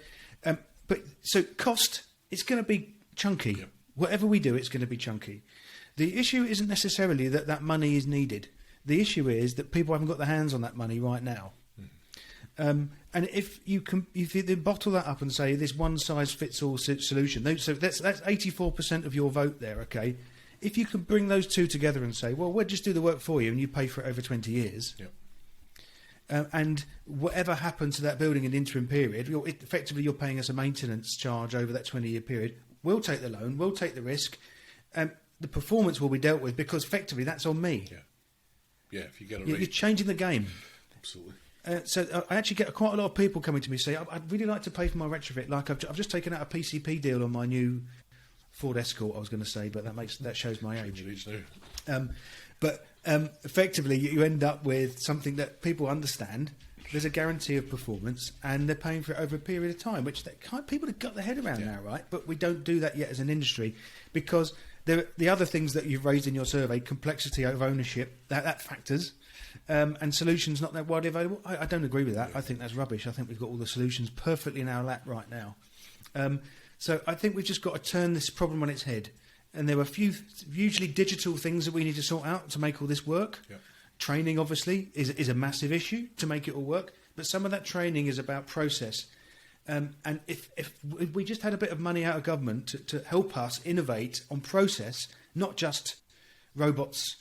cost, it's going to be chunky. Yep. Whatever we do, it's going to be chunky. The issue isn't necessarily that money is needed. The issue is that people haven't got their hands on that money right now. And if you bottle that up and say this one-size-fits-all solution, so that's 84% of your vote there, okay? If you can bring those two together and say, well, we'll just do the work for you and you pay for it over 20 years, and whatever happens to that building in the interim period, effectively you're paying us a maintenance charge over that 20-year period. We'll take the loan, we'll take the risk, and the performance will be dealt with because effectively that's on me. Yeah, if you get it right. You're changing the game. Absolutely. So I actually get quite a lot of people coming to me say, I'd really like to pay for my retrofit. Like I've just taken out a PCP deal on my new Ford Escort, I was going to say, but that shows my age. Effectively, you end up with something that people understand. There's a guarantee of performance, and they're paying for it over a period of time, which people have got their head around now, right? But we don't do that yet as an industry because the other things that you've raised in your survey, complexity of ownership, that factors, and solutions not that widely available. I don't agree with that. I think that's rubbish. I think we've got all the solutions perfectly in our lap right now. So I think we've just got to turn this problem on its head. And there are hugely digital things that we need to sort out to make all this work. Yep. Training, obviously, is a massive issue to make it all work. But some of that training is about process. And if we just had a bit of money out of government to help us innovate on process, not just robots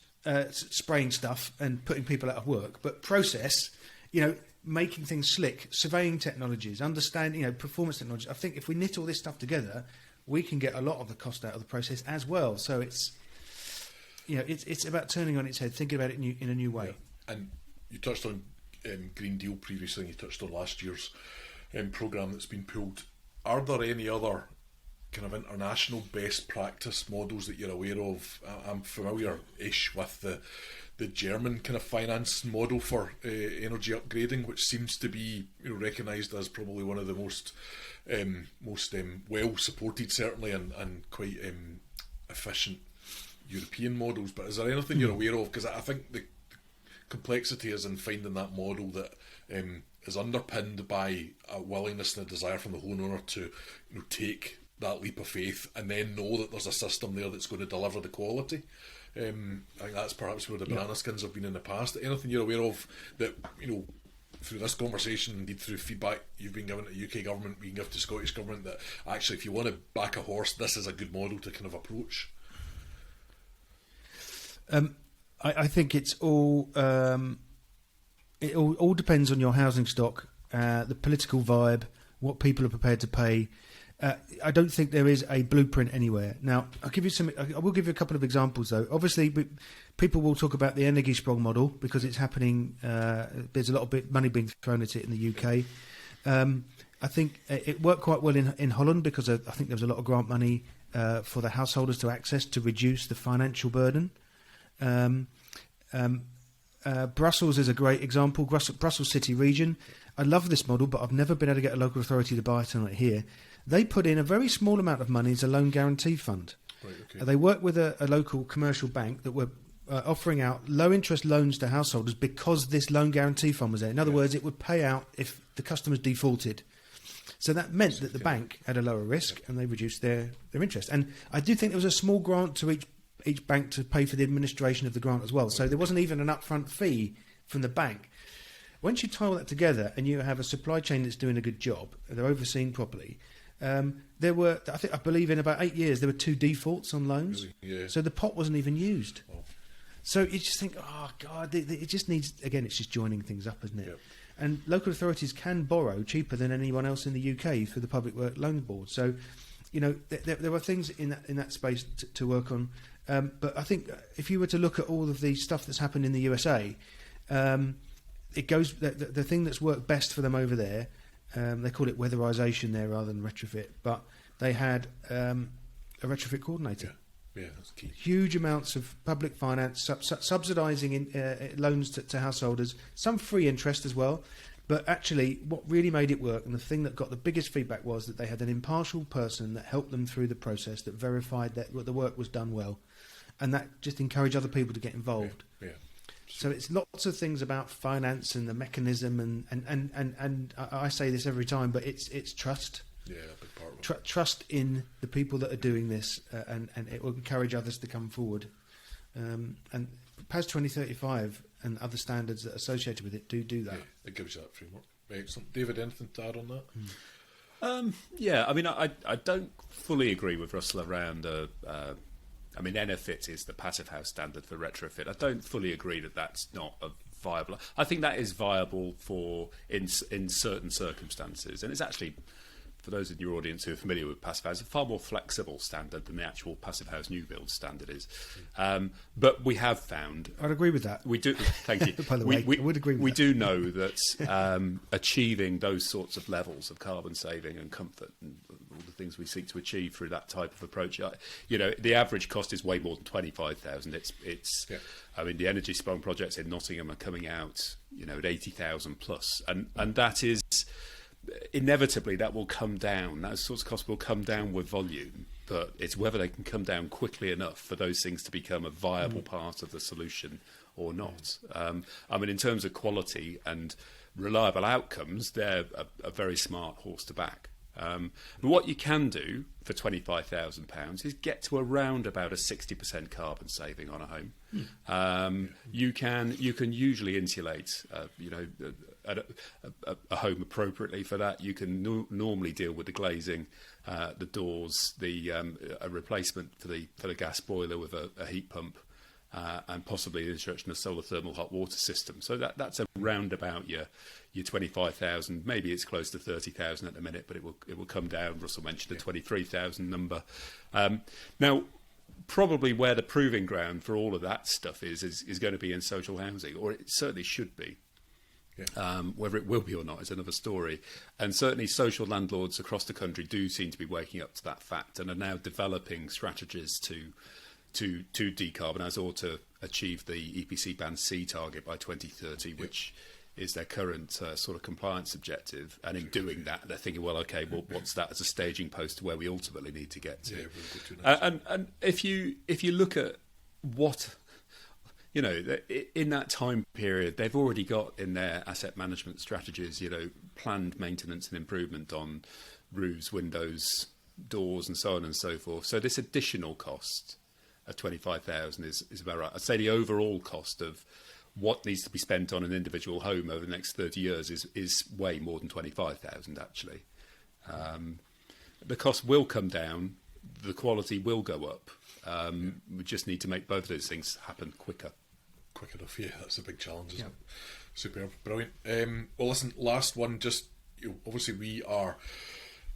spraying stuff and putting people out of work, but process, making things slick, surveying technologies, understanding, performance technologies. I think if we knit all this stuff together, we can get a lot of the cost out of the process as well. So it's about turning on its head, thinking about it in a new way. Yeah. And you touched on Green Deal previously, and you touched on last year's programme that's been pulled. Are there any other kind of international best practice models that you're aware of? I'm familiar-ish with the German kind of finance model for energy upgrading, which seems to be recognised as probably one of the most well supported, certainly, and quite efficient European models. But is there anything you're aware of? Because I think the complexity is in finding that model that is underpinned by a willingness and a desire from the homeowner to take that leap of faith and then know that there's a system there that's going to deliver the quality. I think that's perhaps where the banana skins have been in the past. Anything you're aware of that, through this conversation, indeed through feedback you've been given to the UK government, we can give to Scottish government, that actually if you want to back a horse, this is a good model to kind of approach? I think it all depends on your housing stock, the political vibe, what people are prepared to pay. I don't think there is a blueprint anywhere. Now, I will give you a couple of examples, though. Obviously, people will talk about the Energiesprong model because it's happening. There's a lot of money being thrown at it in the UK. I think it worked quite well in Holland because I think there was a lot of grant money for the householders to access to reduce the financial burden. Brussels is a great example. Brussels City Region. I love this model, but I've never been able to get a local authority to bite on it here. They put in a very small amount of money as a loan guarantee fund. Right, okay. They worked with a local commercial bank that were offering out low interest loans to householders because this loan guarantee fund was there. In other words, it would pay out if the customers defaulted. So that meant that the bank had a lower risk and they reduced their interest. And I do think there was a small grant to each bank to pay for the administration of the grant as well. So there wasn't even an upfront fee from the bank. Once you tie all that together and you have a supply chain that's doing a good job, they're overseen properly. I believe in about 8 years there were 2 defaults on loans. Really? Yeah. So the pot wasn't even used. Oh. So you just think, oh God, it just needs, again, it's just joining things up, isn't it? Yep. And local authorities can borrow cheaper than anyone else in the UK through the Public Works Loan Board. So, there are things in that space to work on. But I think if you were to look at all of the stuff that's happened in the USA, it goes the thing that's worked best for them over there. They call it weatherisation there rather than retrofit, but they had a retrofit coordinator. Yeah, that's key. Huge amounts of public finance, subsidising loans to householders, some free interest as well. But actually, what really made it work, and the thing that got the biggest feedback, was that they had an impartial person that helped them through the process, that verified that the work was done well, and that just encouraged other people to get involved. Yeah. So it's lots of things about finance and the mechanism, and I say this every time, but it's trust. Yeah, a big part of it. Trust in the people that are doing this, and it will encourage others to come forward. And PAS 2035 and other standards that are associated with it do that. Yeah, it gives you that framework. Excellent. David, anything to add on that? Yeah, I mean, I don't fully agree with Russell around. NFIT is the passive house standard for retrofit. I don't fully agree that that's not a viable. I think that is viable in certain circumstances, and it's actually, for those in your audience who are familiar with passive house, a far more flexible standard than the actual passive house new build standard is. But we have found... I'd agree with that. We do. Thank you. By the way, I would agree with we that. do know that achieving those sorts of levels of carbon saving and comfort and all the things we seek to achieve through that type of approach, the average cost is way more than 25,000. I mean, the Energiesprong projects in Nottingham are coming out, at 80,000 plus, and that is... Inevitably, that will come down. Those sorts of costs will come down with volume, but it's whether they can come down quickly enough for those things to become a viable part of the solution or not. In terms of quality and reliable outcomes, they're a very smart horse to back. But what you can do for £25,000 is get to around about a 60% carbon saving on a home. You can usually insulate, a home appropriately for that. You can normally deal with the glazing, the doors, a replacement for the gas boiler with a heat pump, and possibly the introduction of solar thermal hot water system. So that's around about your 25,000. Maybe it's close to 30,000 at the minute, but it will come down. Russell mentioned the 23,000 number. Now, probably where the proving ground for all of that stuff is going to be in social housing, or it certainly should be. Whether it will be or not is another story. And certainly social landlords across the country do seem to be waking up to that fact and are now developing strategies to decarbonise or to achieve the EPC Band C target by 2030, which is their current sort of compliance objective. And in doing that, they're thinking, well, okay, well, what's that as a staging post to where we ultimately need to get to? And if you look at what, you know, in that time period, they've already got in their asset management strategies, you know, planned maintenance and improvement on roofs, windows, doors, and so on and so forth. So this additional cost of 25,000 is about right. I'd say the overall cost of what needs to be spent on an individual home over the next 30 years is way more than 25,000 actually. The cost will come down, the quality will go up. We just need to make both of those things happen quicker. Quick enough, yeah, that's a big challenge, isn't it? Superb, brilliant. Well, listen, last one, just, you know, obviously we are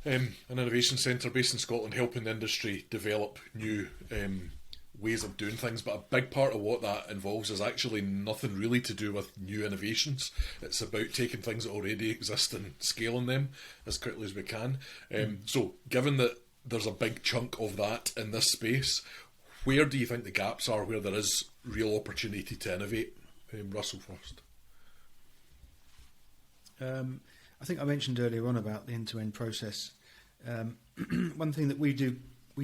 an innovation centre based in Scotland helping the industry develop new ways of doing things, but a big part of what that involves is actually nothing really to do with new innovations. It's about taking things that already exist and scaling them as quickly as we can. So given that there's a big chunk of that in this space, where do you think the gaps are where there is real opportunity to innovate? Russell first. I think I mentioned earlier on about the end-to-end process. One thing that we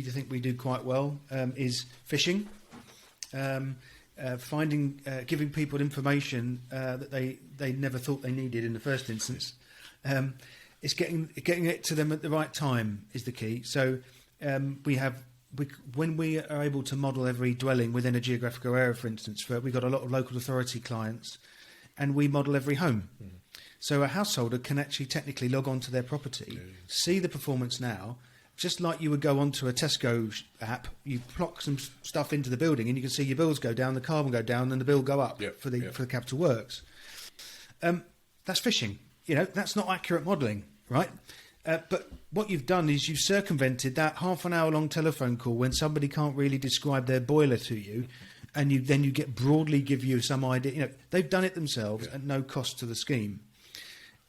think we do quite well is fishing, finding, giving people information that they never thought they needed in the first instance. It's getting it to them at the right time is the key. So when we are able to model every dwelling within a geographical area, for instance, we've got a lot of local authority clients, and we model every home. So a householder can actually technically log on to their property, see the performance now, just like you would go onto a Tesco app, you plonk some stuff into the building and you can see your bills go down, the carbon go down, and the bill go up for the capital works. That's phishing. You know, that's not accurate modelling, right? But what you've done is you've circumvented that half an hour long telephone call when somebody can't really describe their boiler to you, and you broadly give you some idea. You know, they've done it themselves at no cost to the scheme.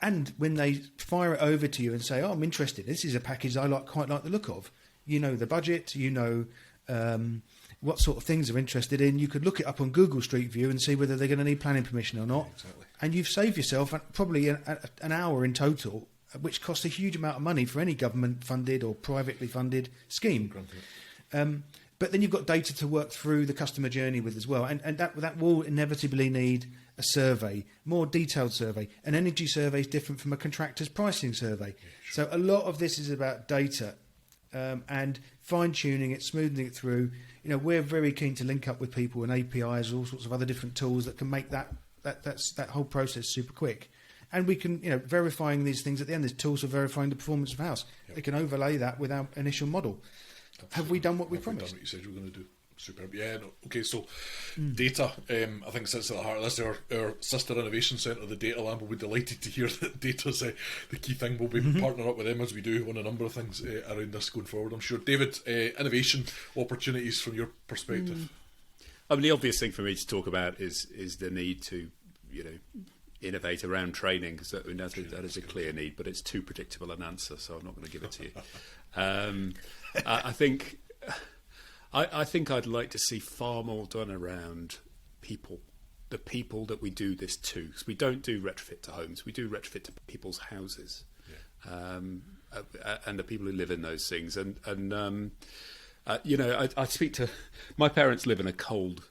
And when they fire it over to you and say, "Oh, I'm interested. This is a package I quite like the look of." You know the budget. You know what sort of things they're interested in. You could look it up on Google Street View and see whether they're going to need planning permission or not. Exactly. And you've saved yourself probably an hour in total, which costs a huge amount of money for any government-funded or privately funded scheme. But then you've got data to work through the customer journey with as well, and that will inevitably need a survey, more detailed survey. An energy survey is different from a contractor's pricing survey. So a lot of this is about data and fine-tuning it, smoothing it through. You know, we're very keen to link up with people and APIs, all sorts of other different tools that can make that whole process super quick. And we can, you know, verifying these things at the end. There's tools for verifying the performance of a house. They can overlay that with our initial model. Have we done what we promised? Done what you said you were going to do. Superb. Yeah. No. Okay. So, data. I think sits at the heart of this. Our sister innovation centre, the Data Lab, will be delighted to hear that data's the key thing. We'll be partnering up with them as we do on a number of things around this going forward, I'm sure. David, innovation opportunities from your perspective. I mean, the obvious thing for me to talk about is the need to, you know, innovate around training, because that is a clear need, but it's too predictable an answer, so I'm not going to give it to you. I think I'd like to see far more done around people, the people that we do this to. Because we don't do retrofit to homes, we do retrofit to people's houses, and the people who live in those things. And you know, I speak to my parents live in a cold,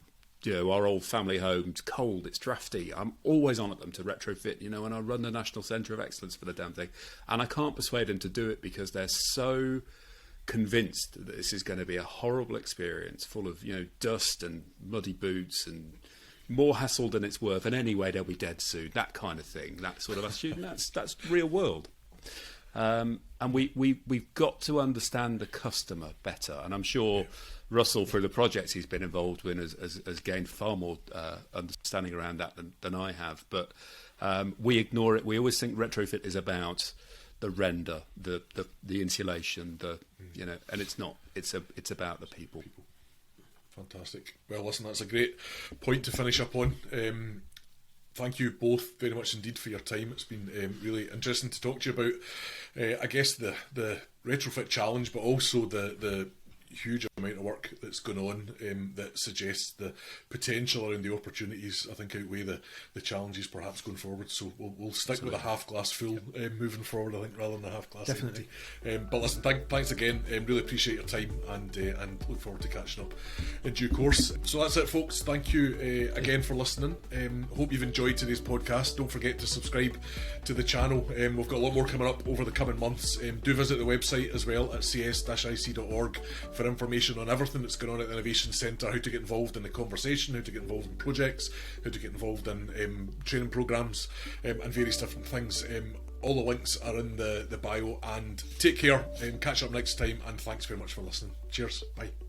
you know, our old family home. It's cold, it's drafty. I'm always on at them to retrofit, you know, and I run the National Centre of Excellence for the damn thing. And I can't persuade them to do it because they're so convinced that this is going to be a horrible experience full of, you know, dust and muddy boots and more hassle than it's worth, and anyway they'll be dead soon, that kind of thing, that sort of attitude. That's real world. And we've got to understand the customer better, and I'm sure Russell, through the projects he's been involved in, has gained far more understanding around that than I have. But we ignore it. We always think retrofit is about the render, the insulation, you know, and it's not. It's about the people. Fantastic. Well, listen, that's a great point to finish up on. Thank you both very much indeed for your time. It's been really interesting to talk to you about, I guess, the retrofit challenge, but also the huge amount of work that's going on that suggests the potential around the opportunities, I think, outweigh the challenges perhaps going forward. So we'll stick with a half glass full moving forward, I think, rather than a half glass Definitely. empty. But listen, thanks again. Really appreciate your time and look forward to catching up in due course. So that's it, folks. Thank you again for listening. Hope you've enjoyed today's podcast. Don't forget to subscribe to the channel. We've got a lot more coming up over the coming months. Do visit the website as well at cs-ic.org for information on everything that's going on at the Innovation Centre, how to get involved in the conversation, how to get involved in projects, how to get involved in training programmes and various different things. All the links are in the bio, and take care, catch up next time, and thanks very much for listening. Cheers, bye.